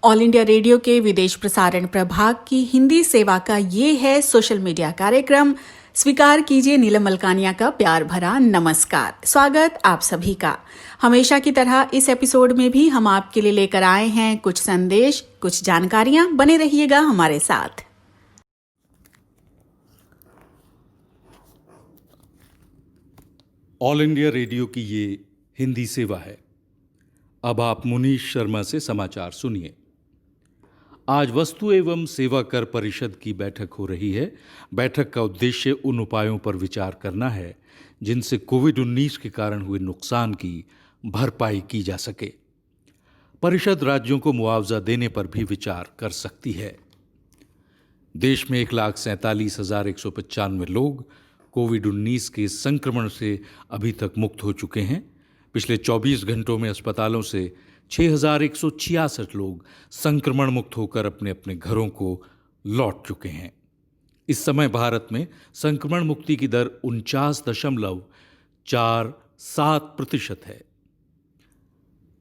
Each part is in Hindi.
ऑल इंडिया रेडियो के विदेश प्रसारण प्रभाग की हिंदी सेवा का ये है सोशल मीडिया कार्यक्रम। स्वीकार कीजिए नीलम मलकानिया का प्यार भरा नमस्कार। स्वागत आप सभी का। हमेशा की तरह इस एपिसोड में भी हम आपके लिए लेकर आए हैं कुछ संदेश, कुछ जानकारियां। बने रहिएगा हमारे साथ। ऑल इंडिया रेडियो की ये हिंदी सेवा है। अब आप मुनीश शर्मा से समाचार सुनिए। आज वस्तु एवं सेवा कर परिषद की बैठक हो रही है। बैठक का उद्देश्य उन उपायों पर विचार करना है जिनसे कोविड-19 के कारण हुए नुकसान की भरपाई की जा सके। परिषद राज्यों को मुआवजा देने पर भी विचार कर सकती है। देश में 1,47,195 लोग कोविड-19 के संक्रमण से अभी तक मुक्त हो चुके हैं। पिछले 24 घंटों में अस्पतालों से 6,166 लोग संक्रमण मुक्त होकर अपने अपने घरों को लौट चुके हैं। इस समय भारत में संक्रमण मुक्ति की दर 49.47% है।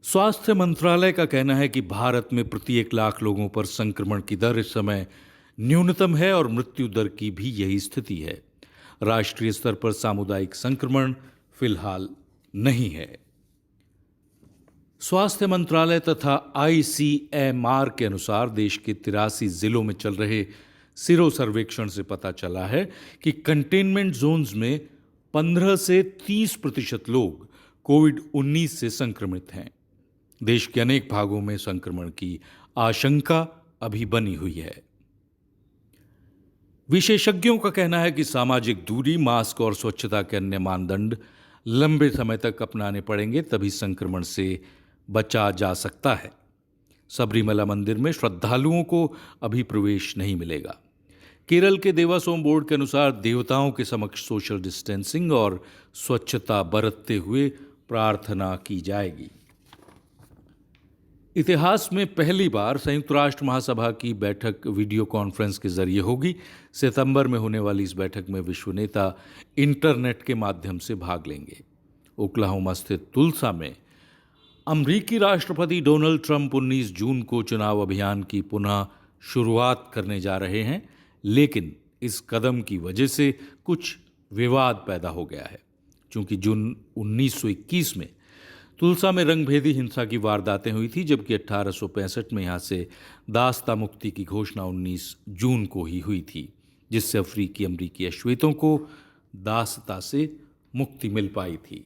स्वास्थ्य मंत्रालय का कहना है कि भारत में प्रति 1 लाख लोगों पर संक्रमण की दर इस समय न्यूनतम है और मृत्यु दर की भी यही स्थिति है। राष्ट्रीय स्तर पर सामुदायिक संक्रमण फिलहाल नहीं है। स्वास्थ्य मंत्रालय तथा ICMR के अनुसार देश के 83 जिलों में चल रहे सिरो सर्वेक्षण से पता चला है कि कंटेनमेंट जोन्स में 15 से 30% लोग कोविड-19 से संक्रमित हैं। देश के अनेक भागों में संक्रमण की आशंका अभी बनी हुई है। विशेषज्ञों का कहना है कि सामाजिक दूरी, मास्क और स्वच्छता के अन्य मानदंड लंबे समय तक अपनाने पड़ेंगे, तभी संक्रमण से बचा जा सकता है। सबरीमला मंदिर में श्रद्धालुओं को अभी प्रवेश नहीं मिलेगा। केरल के देवास्वम बोर्ड के अनुसार देवताओं के समक्ष सोशल डिस्टेंसिंग और स्वच्छता बरतते हुए प्रार्थना की जाएगी। इतिहास में पहली बार संयुक्त राष्ट्र महासभा की बैठक वीडियो कॉन्फ्रेंस के जरिए होगी। सितंबर में होने वाली इस बैठक में विश्व नेता इंटरनेट के माध्यम से भाग लेंगे। ओक्लाहोमा स्थित तुल्सा में अमेरिकी राष्ट्रपति डोनाल्ड ट्रंप 19 जून को चुनाव अभियान की पुनः शुरुआत करने जा रहे हैं, लेकिन इस कदम की वजह से कुछ विवाद पैदा हो गया है। चूंकि जून 1921 में तुल्सा में रंगभेदी हिंसा की वारदातें हुई थी, जबकि 1865 में यहाँ से दास्ता मुक्ति की घोषणा 19 जून को ही हुई थी, जिससे अफ्रीकी अमरीकी अश्वेतों को दासता से मुक्ति मिल पाई थी।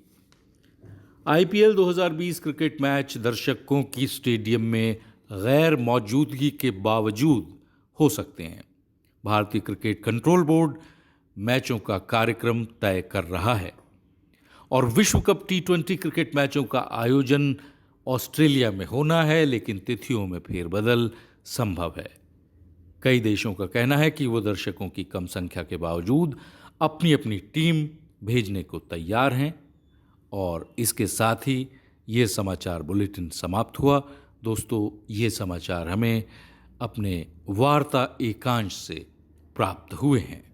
IPL 2020 क्रिकेट मैच दर्शकों की स्टेडियम में गैर मौजूदगी के बावजूद हो सकते हैं। भारतीय क्रिकेट कंट्रोल बोर्ड मैचों का कार्यक्रम तय कर रहा है और विश्व कप T20 क्रिकेट मैचों का आयोजन ऑस्ट्रेलिया में होना है, लेकिन तिथियों में फेरबदल संभव है। कई देशों का कहना है कि वो दर्शकों की कम संख्या के बावजूद अपनी अपनी टीम भेजने को तैयार हैं। और इसके साथ ही ये समाचार बुलेटिन समाप्त हुआ। दोस्तों, ये समाचार हमें अपने वार्ता एकांश से प्राप्त हुए हैं।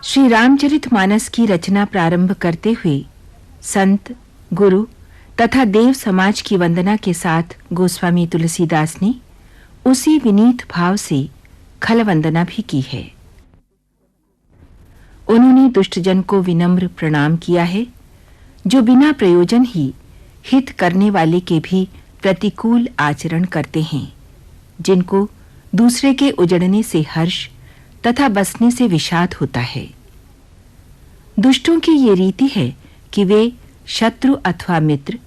श्री रामचरितमानस की रचना प्रारंभ करते हुए संत, गुरु तथा देव समाज की वंदना के साथ गोस्वामी तुलसीदास ने उसी विनीत भाव से खल वंदना भी की है। उन्होंने दुष्टजन को विनम्र प्रणाम किया है, जो बिना प्रयोजन ही हित करने वाले के भी प्रतिकूल आचरण करते हैं, जिनको दूसरे के उजड़ने से हर्ष तथा बसने से विषाद होता है। दुष्टों की ये रीति है कि वे शत्रु अथवा मित्र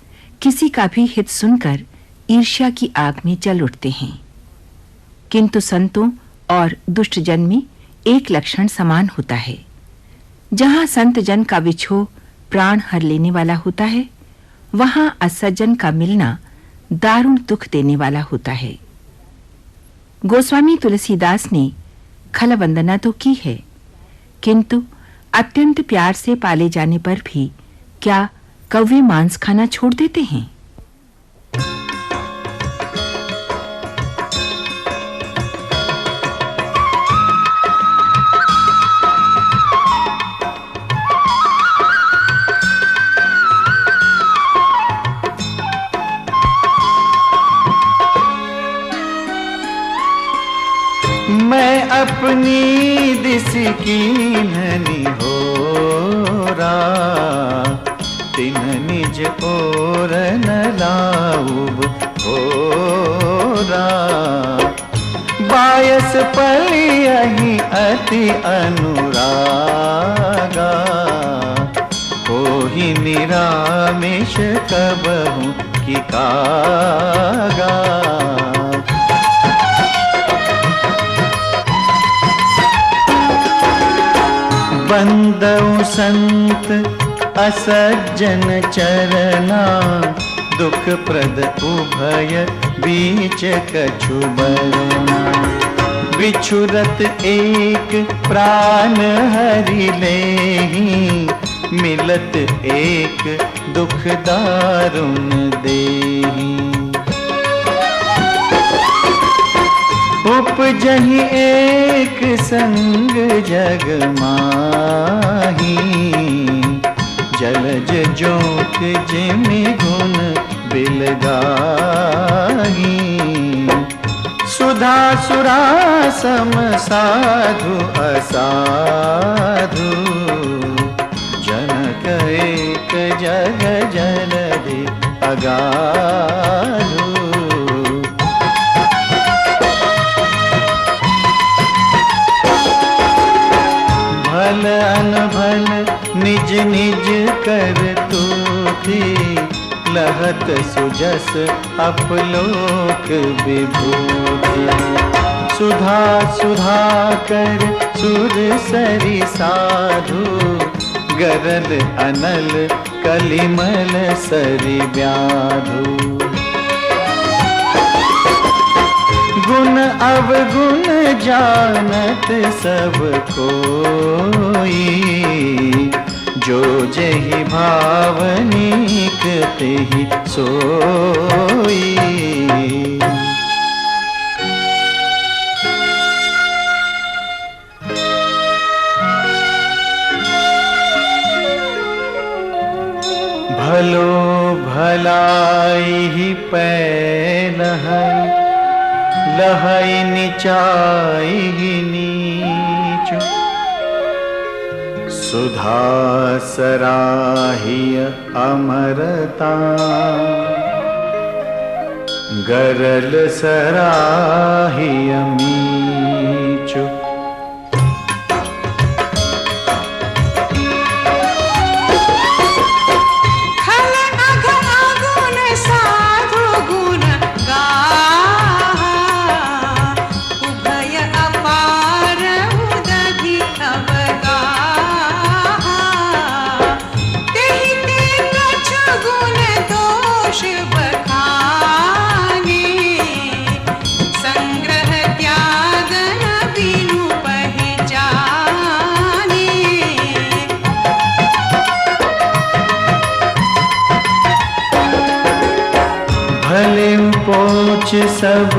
किसी का भी हित सुनकर ईर्ष्या की आग में जल उठते हैं, किंतु संतों और दुष्टजन में एक लक्षण समान होता है। जहां संत जन का विछोह प्राण हर लेने वाला होता है, वहां असज्जन का मिलना दारुण दुख देने वाला होता है। गोस्वामी तुलसीदास ने खल वंदना तो की है, किंतु अत्यंत प्यार से पाले जाने पर भी क्या कौवे मांस खाना छोड़ देते हैं? मैं अपनी दिस की ननी हो रा, तिन निज ओर न लाऊब हो रा। बायस पलियहि अति अनुरागा, होहि निरामिष कबहु की कागा। बंदउ संत असज्जन चरना, दुख प्रद उभय बीच कछु बरना। बिछुरत एक प्राण हरि लेहि, मिलत एक दुख दारुण देहि। उपजहि एक संग जग माही, जलज जोत जिमि गुण बिलगाही। सुधा सुरा सम साधु असाधु, जनक एक जग जलधि अगाधु। भल अनभल निज निज कर तूथी, लहत सुजस अपलोक विभूति। सुधा सुधा कर सुर सरि साधु, गरल अनल कलिमल सरि व्याधु। गुण अवगुण जानत सब कोई, जो जेहि भावनिक तेहि सोई। भलो भलाई पैलहै, लहै नीचाई नीच। सुधा सराहिय अमरता, गरल सराहिय मीच। सब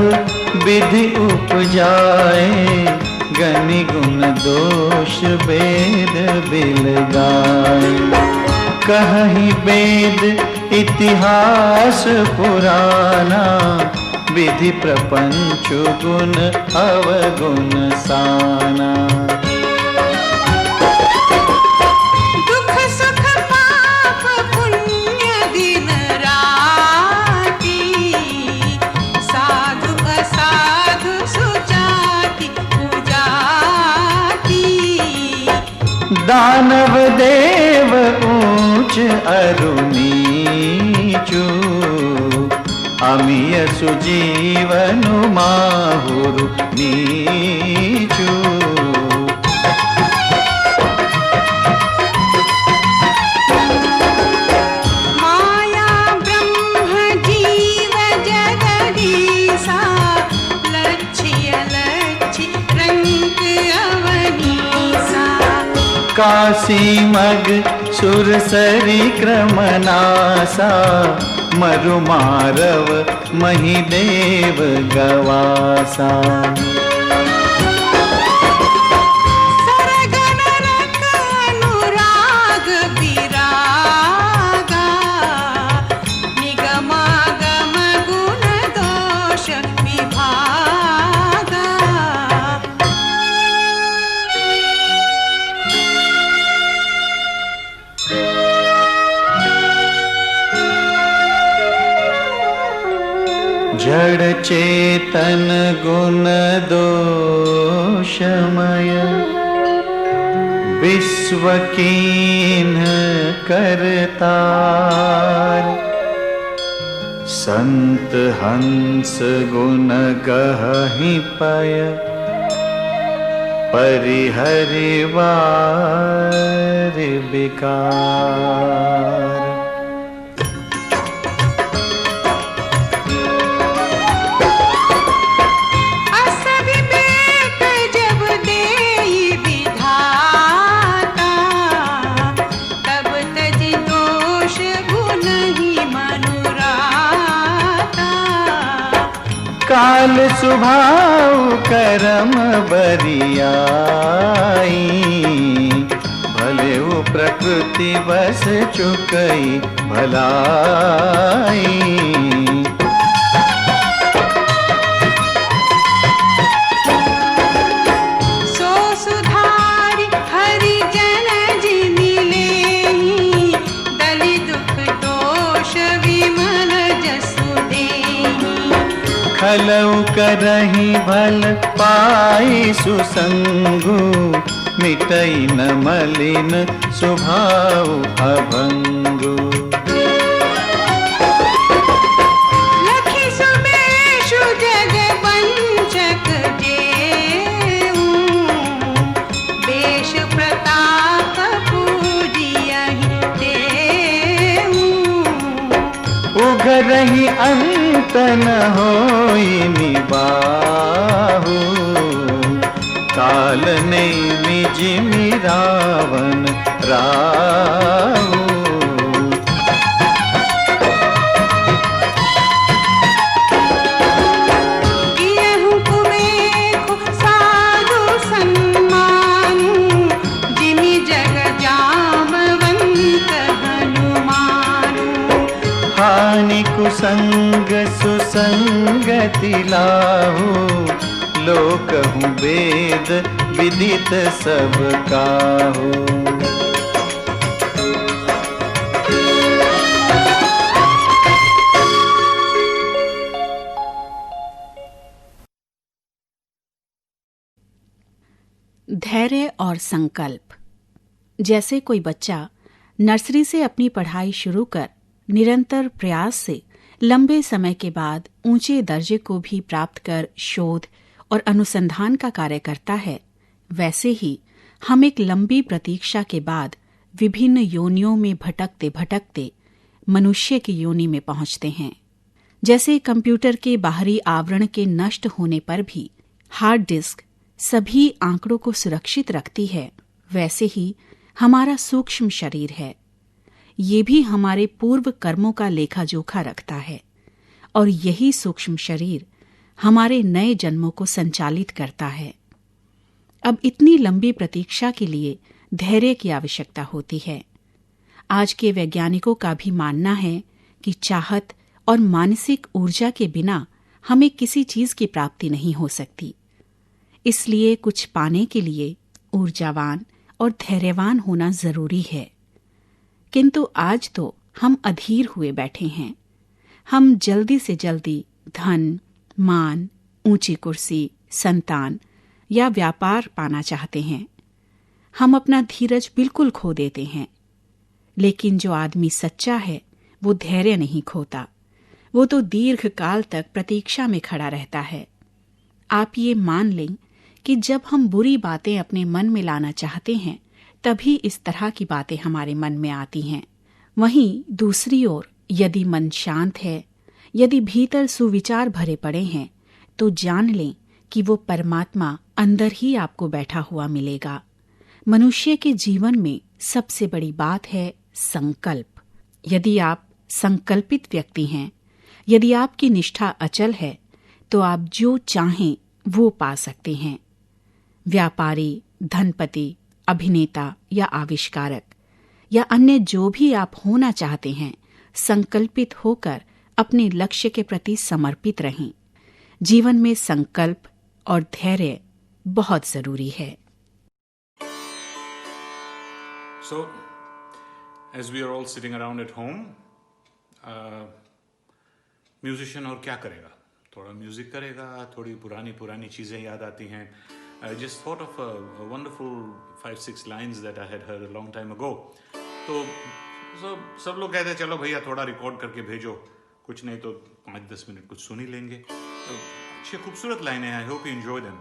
विधि उपजाए, गनि गुण दोष वेद बिलगाए। कहि वेद इतिहास पुराना, विधि प्रपंच गुण अवगुण साना। दानव देव ऊंच अरु नीचु, अमिय सुजीवनु माहुरु नीचु। माया काशी मग सुरसरी क्रमनासा मरुमारव महिदेव गवासा जड़ चेतन गुण दोषमय विश्व कीन्ह करतार संत हंस गुण गहि पय परिहरिवार विकार काल सुभाव करम बरियाई भले वो प्रकृति बस चुकई भलाई सो सुधारी हरि जन जिनि लेहि दलि दुख दोष विमल जसु देहि खलउ करहि भल पाई सुसंगु मिटई न मलिन स्वभाव अभंगु लखि सुबेशु जग वंचक जेऊ बेश प्रताप पूजियहि देऊ उघरहि अंत न होई निबाहु काल ने निज मिरावन राहु कियहु कुबेखु साधु सम्मानु जिमि जग जामवंत हनुमानु हानि कुसंग सुसंगति लाहु लोकहु वेद विदित सब काहू धैर्य और संकल्प। जैसे कोई बच्चा नर्सरी से अपनी पढ़ाई शुरू कर निरंतर प्रयास से लंबे समय के बाद ऊंचे दर्जे को भी प्राप्त कर शोध और अनुसंधान का कार्य करता है, वैसे ही हम एक लंबी प्रतीक्षा के बाद विभिन्न योनियों में भटकते भटकते मनुष्य की योनि में पहुंचते हैं। जैसे कंप्यूटर के बाहरी आवरण के नष्ट होने पर भी हार्ड डिस्क सभी आंकड़ों को सुरक्षित रखती है, वैसे ही हमारा सूक्ष्म शरीर है। ये भी हमारे पूर्व कर्मों का लेखा जोखा रखता है और यही सूक्ष्म शरीर हमारे नए जन्मों को संचालित करता है। अब इतनी लंबी प्रतीक्षा के लिए धैर्य की आवश्यकता होती है। आज के वैज्ञानिकों का भी मानना है कि चाहत और मानसिक ऊर्जा के बिना हमें किसी चीज की प्राप्ति नहीं हो सकती। इसलिए कुछ पाने के लिए ऊर्जावान और धैर्यवान होना जरूरी है। किंतु आज तो हम अधीर हुए बैठे हैं। हम जल्दी से जल्दी धन, मान, ऊंची कुर्सी, संतान या व्यापार पाना चाहते हैं। हम अपना धीरज बिल्कुल खो देते हैं। लेकिन जो आदमी सच्चा है वो धैर्य नहीं खोता, वो तो दीर्घ काल तक प्रतीक्षा में खड़ा रहता है। आप ये मान लें कि जब हम बुरी बातें अपने मन में लाना चाहते हैं तभी इस तरह की बातें हमारे मन में आती हैं। वहीं दूसरी ओर यदि मन शांत है, यदि भीतर सुविचार भरे पड़े हैं, तो जान लें कि वो परमात्मा अंदर ही आपको बैठा हुआ मिलेगा। मनुष्य के जीवन में सबसे बड़ी बात है संकल्प। यदि आप संकल्पित व्यक्ति हैं, यदि आपकी निष्ठा अचल है, तो आप जो चाहें वो पा सकते हैं। व्यापारी, धनपति, अभिनेता या आविष्कारक या अन्य जो भी आप होना चाहते हैं, संकल्पित होकर अपने लक्ष्य के प्रति समर्पित रहें। जीवन में संकल्प और धैर्य बहुत जरूरी है। So, as we are all sitting around at home, musician और क्या करेगा? थोड़ा म्यूजिक करेगा, थोड़ी पुरानी चीज़ें याद आती हैं। I just thought of a wonderful 5-6 lines that I had heard a long time ago. तो सब लोग कहते हैं चलो भैया थोड़ा रिकॉर्ड करके भेजो, कुछ नहीं तो 5-10 मिनट कुछ सुन ही लेंगे। तो अच्छी खूबसूरत लाइनें हैं, I hope you enjoy them.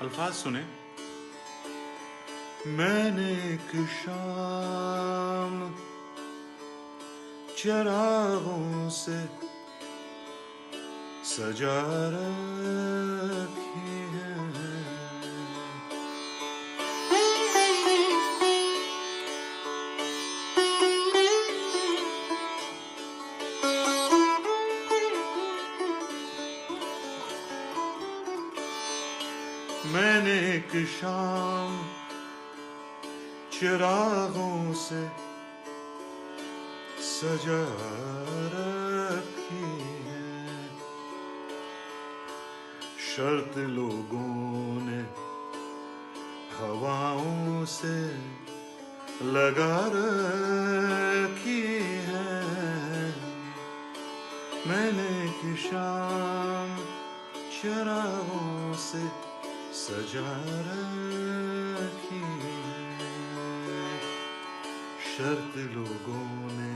अल्फाज सुने। मैंने एक शाम चिरागों से सजा रखी है, मैंने एक शाम चिरागों से सजा रखी है, शर्त लोगों ने हवाओं से लगा रखी है, मैंने एक शाम चिरागों से सजा रखी है, शर्त लोगों ने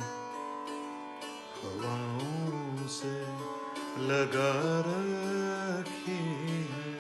हवाओं से लगा रखी है।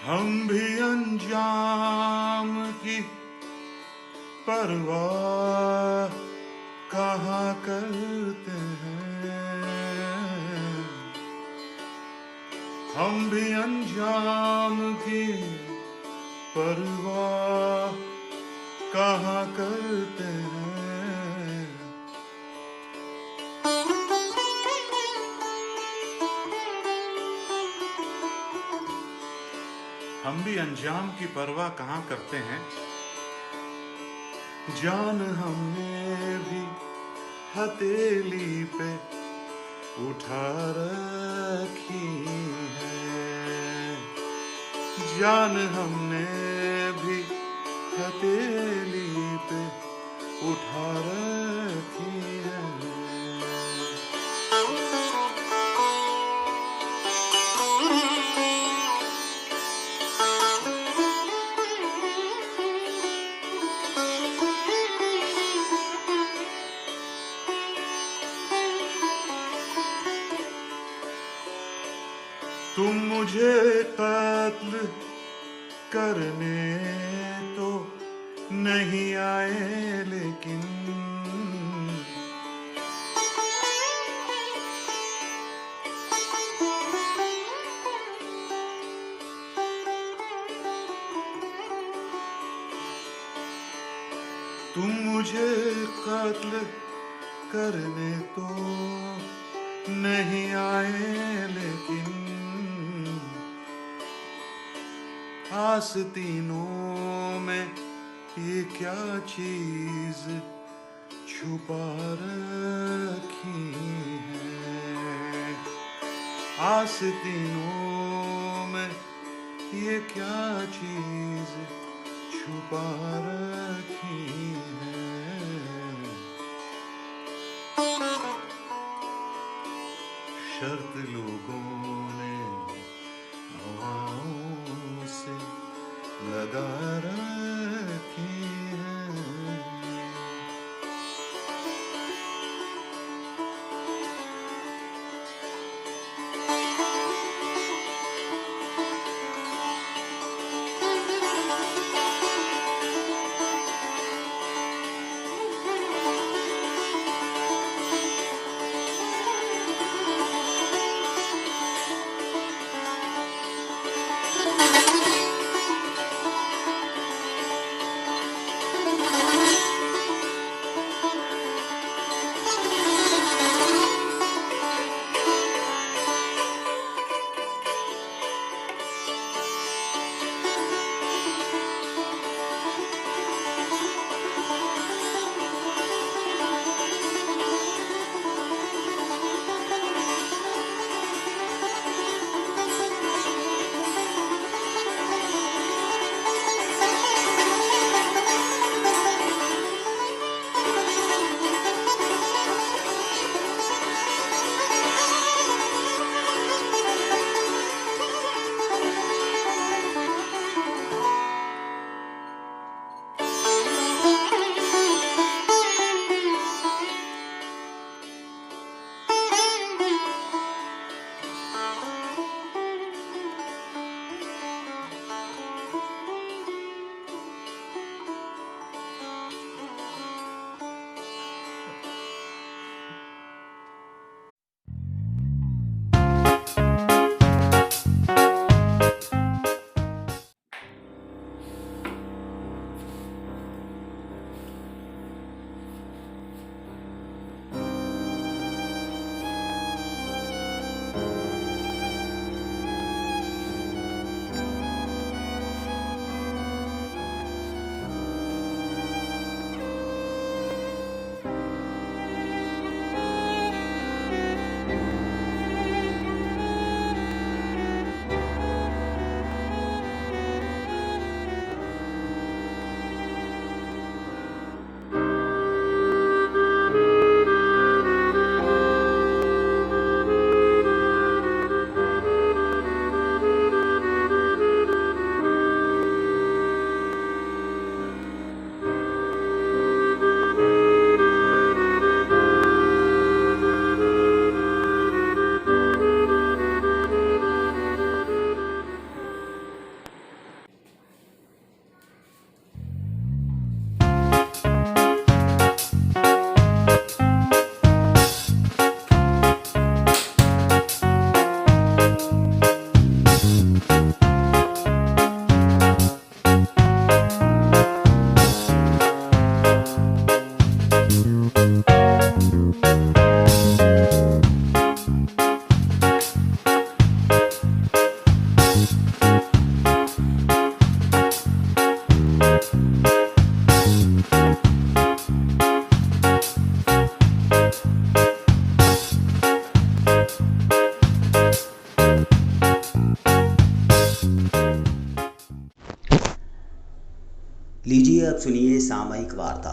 हम भी अंजाम की परवाह कहाँ करते हैं, हम भी अंजाम की परवाह कहाँ करते हैं। हम भी अंजाम की परवाह कहाँ करते हैं। जान हमने भी हथेली पे उठा रखी है। जान हमने भी हथेली पे उठा रखी है। तुम मुझे कत्ल करने तो नहीं आए, लेकिन तुम मुझे कत्ल करने तो नहीं आए, लेकिन आस्तीनों में ये क्या चीज छुपा रखी है। आस्तीनों में ये क्या चीज छुपा रखी है। शर्त लोगों ने हवाओं से लगा रखी है। अब सुनिए सामयिक वार्ता।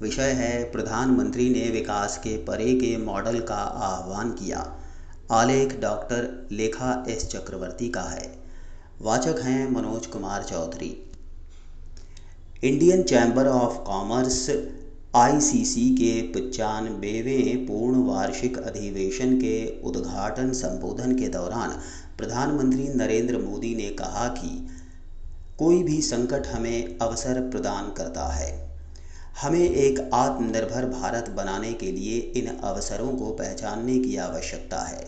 विषय है प्रधानमंत्री ने विकास के परे के मॉडल का आह्वान किया। आलेख डॉक्टर लेखा एस चक्रवर्ती का है। वाचक हैं Manoj Kumar Chaudhary. Indian Chamber of Commerce ICC के 95वें पूर्ण वार्षिक अधिवेशन के उद्घाटन संबोधन के दौरान प्रधानमंत्री नरेंद्र मोदी ने कहा कि कोई भी संकट हमें अवसर प्रदान करता है। हमें एक आत्मनिर्भर भारत बनाने के लिए इन अवसरों को पहचानने की आवश्यकता है।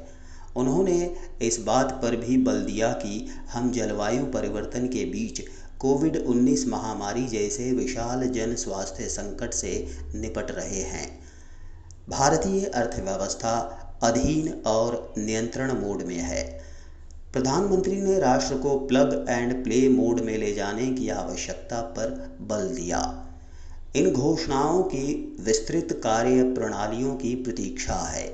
उन्होंने इस बात पर भी बल दिया कि हम जलवायु परिवर्तन के बीच कोविड-19 महामारी जैसे विशाल जन स्वास्थ्य संकट से निपट रहे हैं। भारतीय अर्थव्यवस्था अधीन और नियंत्रण मोड में है। प्रधानमंत्री ने राष्ट्र को प्लग एंड प्ले मोड में ले जाने की आवश्यकता पर बल दिया। इन घोषणाओं की विस्तृत कार्य प्रणालियों की प्रतीक्षा है।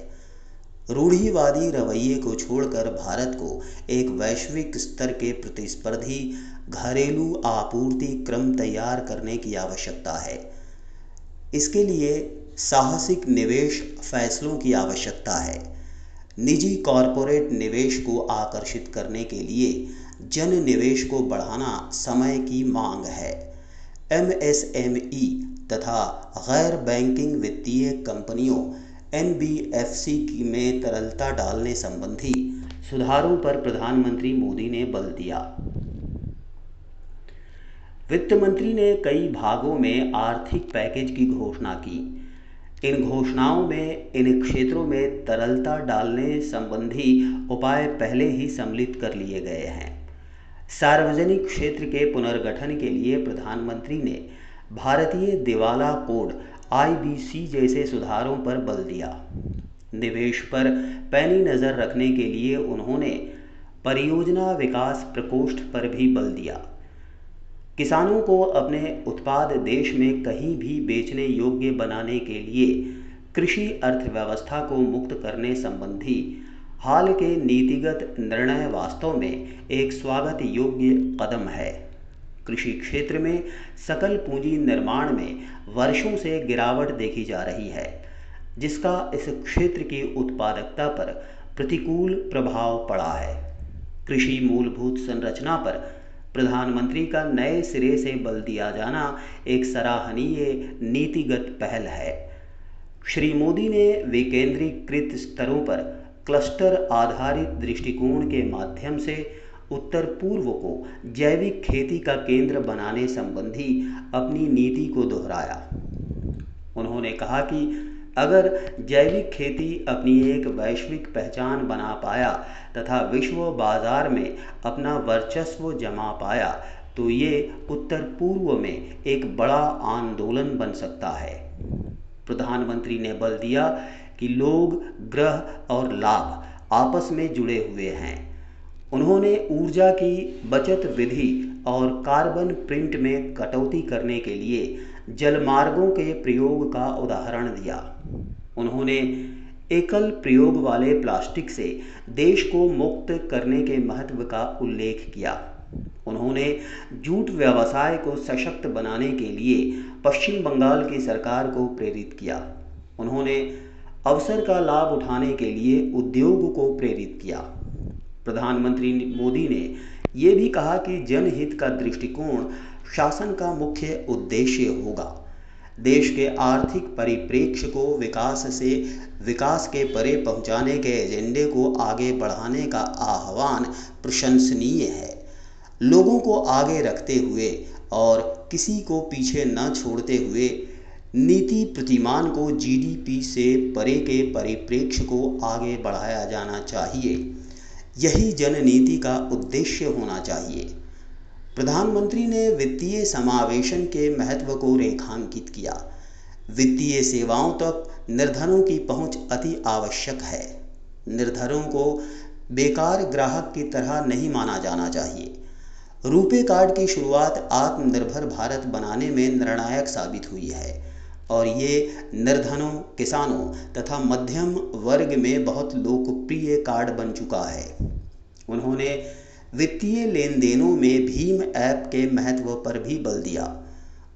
रूढ़िवादी रवैये को छोड़कर भारत को एक वैश्विक स्तर के प्रतिस्पर्धी घरेलू आपूर्ति क्रम तैयार करने की आवश्यकता है। इसके लिए साहसिक निवेश फैसलों की आवश्यकता है। निजी कॉरपोरेट निवेश को आकर्षित करने के लिए जन निवेश को बढ़ाना समय की मांग है। MSME तथा गैर बैंकिंग वित्तीय कंपनियों NBFC में तरलता डालने संबंधी सुधारों पर प्रधानमंत्री मोदी ने बल दिया। वित्त मंत्री ने कई भागों में आर्थिक पैकेज की घोषणा की। इन घोषणाओं में इन क्षेत्रों में तरलता डालने संबंधी उपाय पहले ही सम्मिलित कर लिए गए हैं। सार्वजनिक क्षेत्र के पुनर्गठन के लिए प्रधानमंत्री ने भारतीय दिवाला कोड IBC जैसे सुधारों पर बल दिया। निवेश पर पैनी नज़र रखने के लिए उन्होंने परियोजना विकास प्रकोष्ठ पर भी बल दिया। किसानों को अपने उत्पाद देश में कहीं भी बेचने योग्य बनाने के लिए कृषि अर्थव्यवस्था को मुक्त करने संबंधी हाल के नीतिगत निर्णय वास्तव में एक स्वागत योग्य कदम है। कृषि क्षेत्र में सकल पूंजी निर्माण में वर्षों से गिरावट देखी जा रही है, जिसका इस क्षेत्र की उत्पादकता पर प्रतिकूल प्रभाव पड़ा है। कृषि मूलभूत संरचना पर प्रधानमंत्री का नए सिरे से बल दिया जाना एक सराहनीय नीतिगत पहल है। श्री मोदी ने विकेंद्रीकृत स्तरों पर क्लस्टर आधारित दृष्टिकोण के माध्यम से उत्तर पूर्व को जैविक खेती का केंद्र बनाने संबंधी अपनी नीति को दोहराया। उन्होंने कहा कि अगर जैविक खेती अपनी एक वैश्विक पहचान बना पाया तथा विश्व बाजार में अपना वर्चस्व जमा पाया तो ये उत्तर पूर्व में एक बड़ा आंदोलन बन सकता है। प्रधानमंत्री ने बल दिया कि लोग, ग्रह और लाभ आपस में जुड़े हुए हैं। उन्होंने ऊर्जा की बचत विधि और कार्बन प्रिंट में कटौती करने के लिए जलमार्गों के प्रयोग का उदाहरण दिया। उन्होंने एकल प्रयोग वाले प्लास्टिक से देश को मुक्त करने के महत्व का उल्लेख किया। उन्होंने जूट व्यवसाय को सशक्त बनाने के लिए पश्चिम बंगाल की सरकार को प्रेरित किया। उन्होंने अवसर का लाभ उठाने के लिए उद्योग को प्रेरित किया। प्रधानमंत्री मोदी ने ये भी कहा कि जनहित का दृष्टिकोण शासन का मुख्य उद्देश्य होगा। देश के आर्थिक परिप्रेक्ष्य को विकास के परे पहुंचाने के एजेंडे को आगे बढ़ाने का आह्वान प्रशंसनीय है। लोगों को आगे रखते हुए और किसी को पीछे न छोड़ते हुए नीति प्रतिमान को GDP से परे के परिप्रेक्ष्य को आगे बढ़ाया जाना चाहिए। यही जननीति का उद्देश्य होना चाहिए। प्रधानमंत्री ने वित्तीय समावेशन के महत्व को रेखांकित किया। वित्तीय सेवाओं तक निर्धनों की पहुंच अति आवश्यक है। निर्धनों को बेकार ग्राहक की तरह नहीं माना जाना चाहिए। रुपे कार्ड की शुरुआत आत्मनिर्भर भारत बनाने में निर्णायक साबित हुई है और ये निर्धनों, किसानों तथा मध्यम वर्ग में बहुत लोकप्रिय कार्ड बन चुका है। उन्होंने वित्तीय लेन देनों में भीम ऐप के महत्व पर भी बल दिया।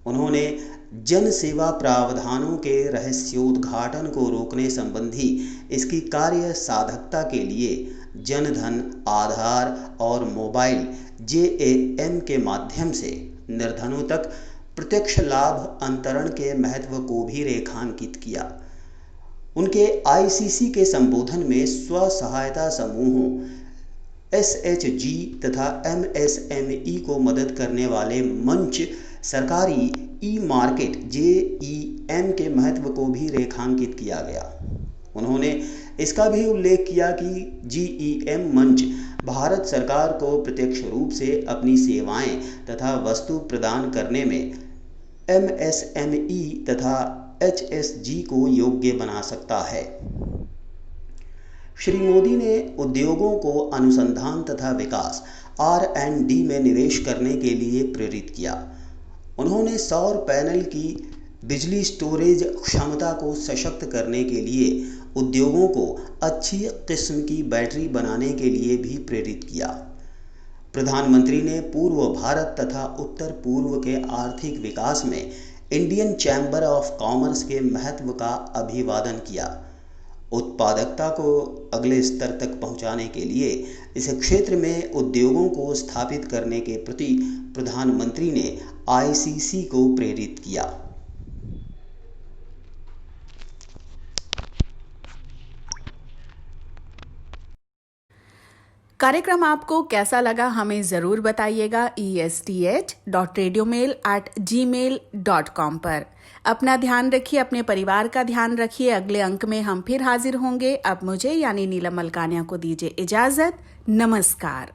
उन्होंने जन सेवा प्रावधानों के रहस्योद्घाटन को रोकने संबंधी इसकी कार्य साधकता के लिए जनधन, आधार और मोबाइल JAM के माध्यम से निर्धनों तक प्रत्यक्ष लाभ अंतरण के महत्व को भी रेखांकित किया। उनके ICC के संबोधन में स्व सहायता समूहों, SHG तथा MSME को मदद करने वाले मंच, सरकारी ई-मार्केट JEM के महत्व को भी रेखांकित किया गया। उन्होंने इसका भी उल्लेख किया कि JEM मंच भारत सरकार को प्रत्यक्ष रूप से अपनी सेवाएं तथा वस्तु प्रदान करने में MSME तथा HSG को योग्य बना सकता है। श्री मोदी ने उद्योगों को अनुसंधान तथा विकास R&D में निवेश करने के लिए प्रेरित किया। उन्होंने सौर पैनल की बिजली स्टोरेज क्षमता को सशक्त करने के लिए उद्योगों को अच्छी किस्म की बैटरी बनाने के लिए भी प्रेरित किया। प्रधानमंत्री ने पूर्व भारत तथा उत्तर पूर्व के आर्थिक विकास में इंडियन चैम्बर ऑफ कॉमर्स के महत्व का अभिवादन किया। उत्पादकता को अगले स्तर तक पहुंचाने के लिए इस क्षेत्र में उद्योगों को स्थापित करने के प्रति प्रधानमंत्री ने ICC को प्रेरित किया। कार्यक्रम आपको कैसा लगा हमें ज़रूर बताइएगा esth.radiomail@gmail.com पर। अपना ध्यान रखिए, अपने परिवार का ध्यान रखिए। अगले अंक में हम फिर हाजिर होंगे। अब मुझे यानी नीलम मलकानिया को दीजिए इजाज़त। नमस्कार।